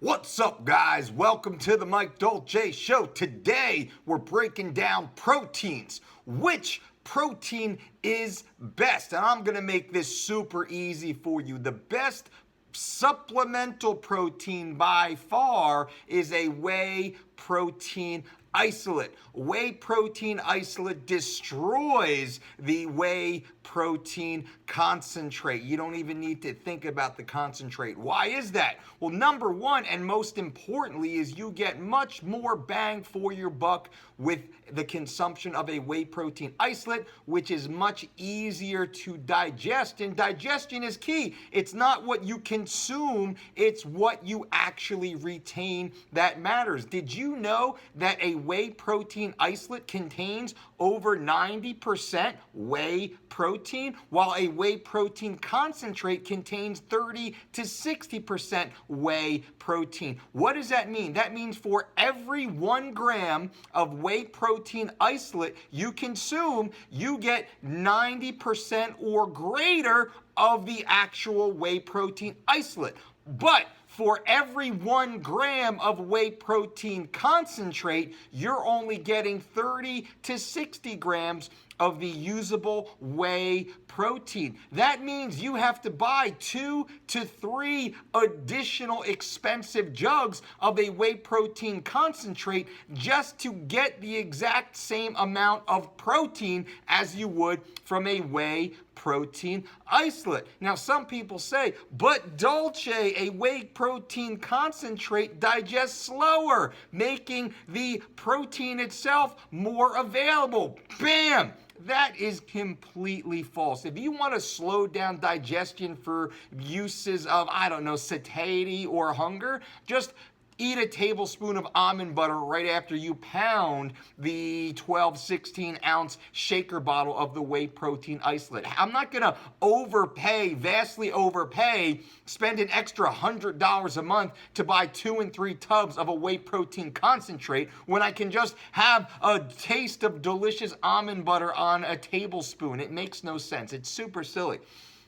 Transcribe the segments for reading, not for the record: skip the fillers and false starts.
What's up, guys? Welcome to the Mike Dolce Show. Today, we're breaking down proteins. Which protein is best? And I'm going to make this super easy for you. The best supplemental protein by far is a whey protein isolate. Whey protein isolate destroys the whey protein concentrate. You don't even need to think about the concentrate. Why is that? Well, number one, and most importantly, is you get much more bang for your buck with the consumption of a whey protein isolate, which is much easier to digest. And digestion is key. It's not what you consume, it's what you actually retain that matters. Did you know that a whey protein isolate contains over 90% whey protein, while a whey protein concentrate contains 30 to 60% whey protein? What does that mean? That means for every 1 gram of whey protein isolate you consume, you get 90% or greater of the actual whey protein isolate. But for every 1 gram of whey protein concentrate, you're only getting 30 to 60 grams of the usable whey protein. That means you have to buy 2 to 3 additional expensive jugs of a whey protein concentrate just to get the exact same amount of protein as you would from a whey protein isolate. Now, some people say, but Dolce, a whey protein concentrate digests slower, making the protein itself more available. Bam! That is completely false. If you want to slow down digestion for uses of, I don't know, satiety or hunger, just eat a tablespoon of almond butter right after you pound the 12, 16-ounce shaker bottle of the whey protein isolate. I'm not going to vastly overpay, spend an extra $100 a month to buy 2 and 3 tubs of a whey protein concentrate when I can just have a taste of delicious almond butter on a tablespoon. It makes no sense. It's super silly.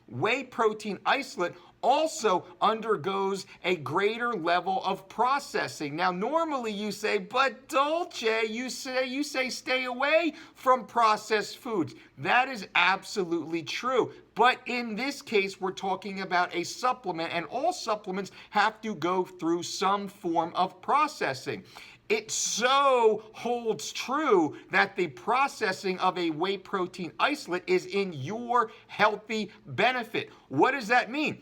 Whey protein isolate also undergoes a greater level of processing. Now, normally you say, but Dolce, you say stay away from processed foods. That is absolutely true. But in this case, we're talking about a supplement, and all supplements have to go through some form of processing. It so holds true that the processing of a whey protein isolate is in your healthy benefit. What does that mean?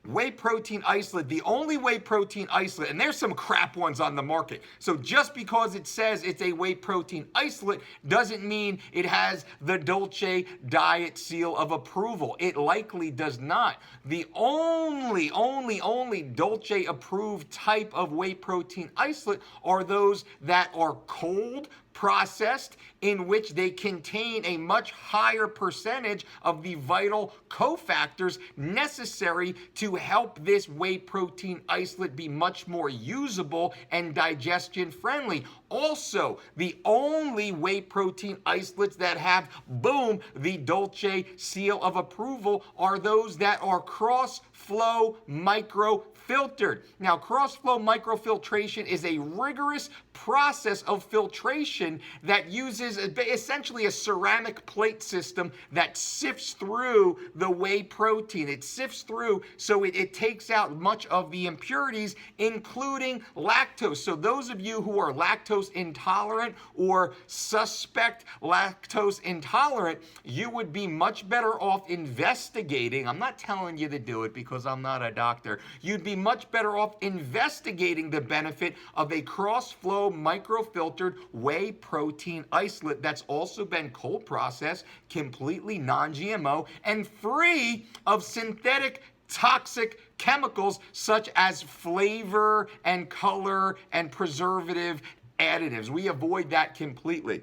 Whey protein isolate, the only whey protein isolate, and there's some crap ones on the market. So just because it says it's a whey protein isolate doesn't mean it has the Dolce diet seal of approval. It likely does not. The only Dolce approved type of whey protein isolate are those that are cold processed, in which they contain a much higher percentage of the vital cofactors necessary to help this whey protein isolate be much more usable and digestion friendly. Also, the only whey protein isolates that have, boom, the Dolce seal of approval are those that are cross-flow micro-filtered. Now, cross-flow microfiltration is a rigorous process of filtration that uses essentially a ceramic plate system that sifts through the whey protein. It sifts through, so it takes out much of the impurities, including lactose. So those of you who are lactose intolerant or suspect lactose intolerant, you would be much better off investigating. I'm not telling you to do it because I'm not a doctor. You'd be much better off investigating the benefit of a cross-flow microfiltered whey protein isolate that's also been cold processed, completely non-GMO, and free of synthetic toxic chemicals such as flavor and color and preservative additives. We avoid that completely.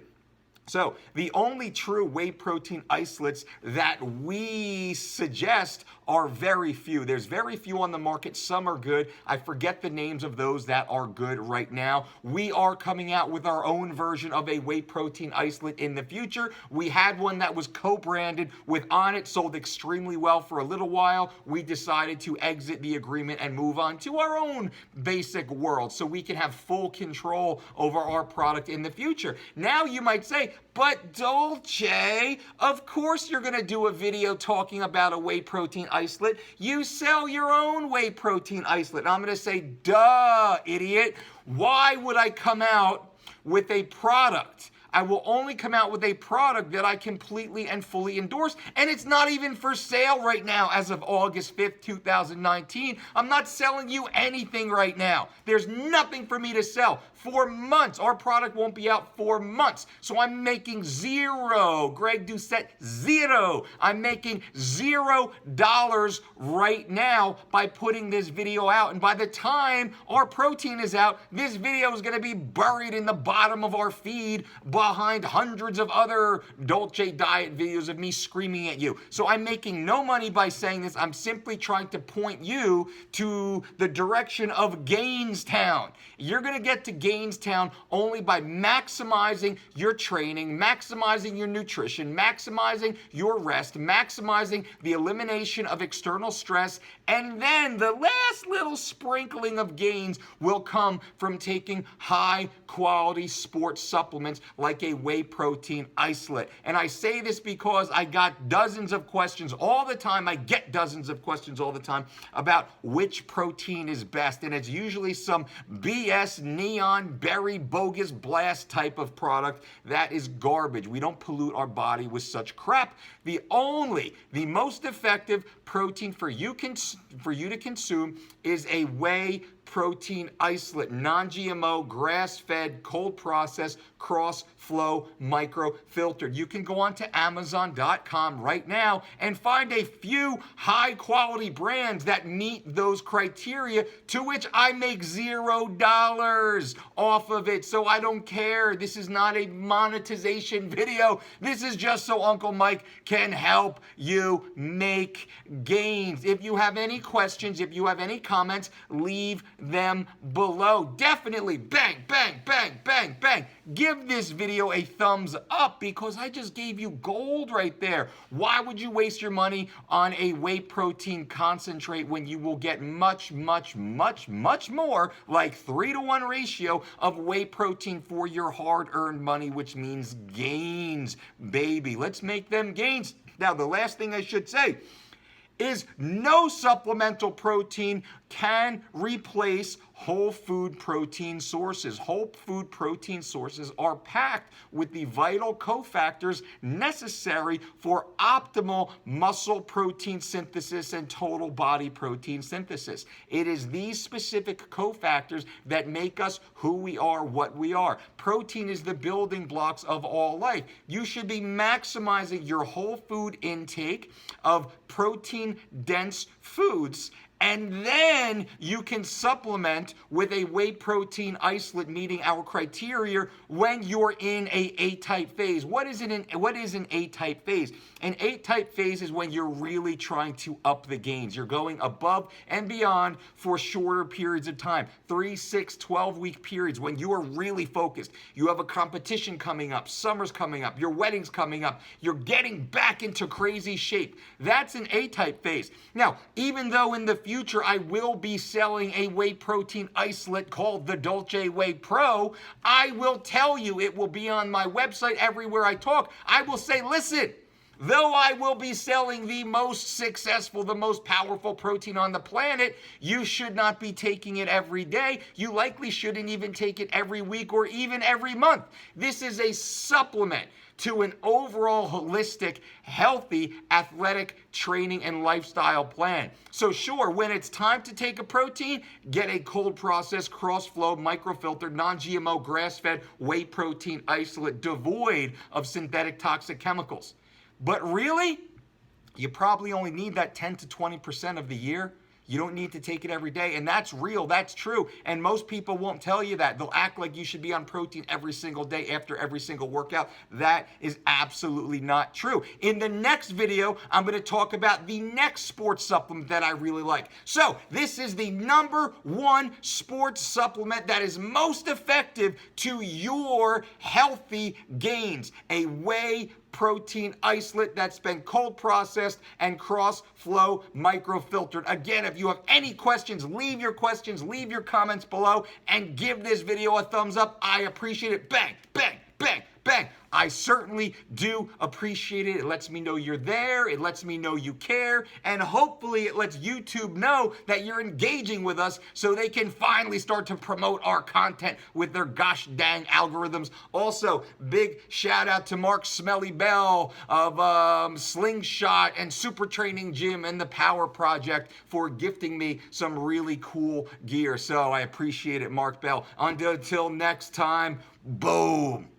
So the only true whey protein isolates that we suggest are very few. There's very few on the market. Some are good. I forget the names of those that are good right now. We are coming out with our own version of a whey protein isolate in the future. We had one that was co-branded with Onnit, sold extremely well for a little while. We decided to exit the agreement and move on to our own basic world so we can have full control over our product in the future. Now you might say, but Dolce, of course you're going to do a video talking about a whey protein isolate. You sell your own whey protein isolate. And I'm going to say, duh, idiot. Why would I come out with a product? I will only come out with a product that I completely and fully endorse, and it's not even for sale right now as of August 5th, 2019. I'm not selling you anything right now. There's nothing for me to sell. For months. Our product won't be out for months. So I'm making zero. Greg Doucette, zero. I'm making $0 right now by putting this video out. And by the time our protein is out, this video is going to be buried in the bottom of our feed behind hundreds of other Dolce diet videos of me screaming at you. So I'm making no money by saying this. I'm simply trying to point you to the direction of Gainstown. You're going to get to Gainstown only by maximizing your training, maximizing your nutrition, maximizing your rest, maximizing the elimination of external stress, and then the last little sprinkling of gains will come from taking high quality sports supplements like a whey protein isolate. And I say this because I got dozens of questions all the time. I get dozens of questions all the time about which protein is best. And it's usually some BS, neon, berry, bogus blast type of product that is garbage. We don't pollute our body with such crap. The most effective protein for you to consume is a whey protein isolate, non-GMO, grass-fed, cold processed, cross-flow, micro-filtered. You can go on to Amazon.com right now and find a few high-quality brands that meet those criteria, to which I make $0 off of it, so I don't care. This is not a monetization video. This is just so Uncle Mike can help you make gains. If you have any questions, if you have any comments, leave them below. Definitely bang, bang, bang, bang, bang. Give this video a thumbs up because I just gave you gold right there. Why would you waste your money on a whey protein concentrate when you will get much, much, much, much more, like 3-to-1 ratio of whey protein for your hard-earned money, which means gains, baby. Let's make them gains. Now, the last thing I should say is no supplemental protein can replace whole food protein sources. Whole food protein sources are packed with the vital cofactors necessary for optimal muscle protein synthesis and total body protein synthesis. It is these specific cofactors that make us who we are, what we are. Protein is the building blocks of all life. You should be maximizing your whole food intake of protein-dense foods, and then you can supplement with a whey protein isolate meeting our criteria when you're in a A-type phase. What is an A-type phase? An A-type phase is when you're really trying to up the gains. You're going above and beyond for shorter periods of time, 3, 6, 12-week periods when you are really focused. You have a competition coming up, summer's coming up, your wedding's coming up, you're getting back into crazy shape. That's an A-type phase. Now, even though in the future I will be selling a whey protein isolate called the Dolce Whey Pro, I will tell you, it will be on my website everywhere I talk. I will say, listen, though I will be selling the most successful, the most powerful protein on the planet, you should not be taking it every day. You likely shouldn't even take it every week or even every month. This is a supplement to an overall holistic, healthy, athletic training and lifestyle plan. So sure, when it's time to take a protein, get a cold processed, cross-flow, microfiltered, non-GMO, grass-fed whey protein isolate devoid of synthetic toxic chemicals. But really, you probably only need that 10 to 20% of the year. You don't need to take it every day. And that's real, that's true. And most people won't tell you that. They'll act like you should be on protein every single day after every single workout. That is absolutely not true. In the next video, I'm going to talk about the next sports supplement that I really like. So this is the #1 sports supplement that is most effective to your healthy gains. A whey protein isolate that's been cold processed and cross-flow microfiltered. Again, if you have any questions, leave your comments below, and give this video a thumbs up. I appreciate it. Bang, bang, bang, bang. I certainly do appreciate it. It lets me know you're there. It lets me know you care. And hopefully it lets YouTube know that you're engaging with us so they can finally start to promote our content with their gosh dang algorithms. Also, big shout out to Mark Smelly Bell of Slingshot and Super Training Gym and the Power Project for gifting me some really cool gear. So I appreciate it, Mark Bell. Until next time, boom.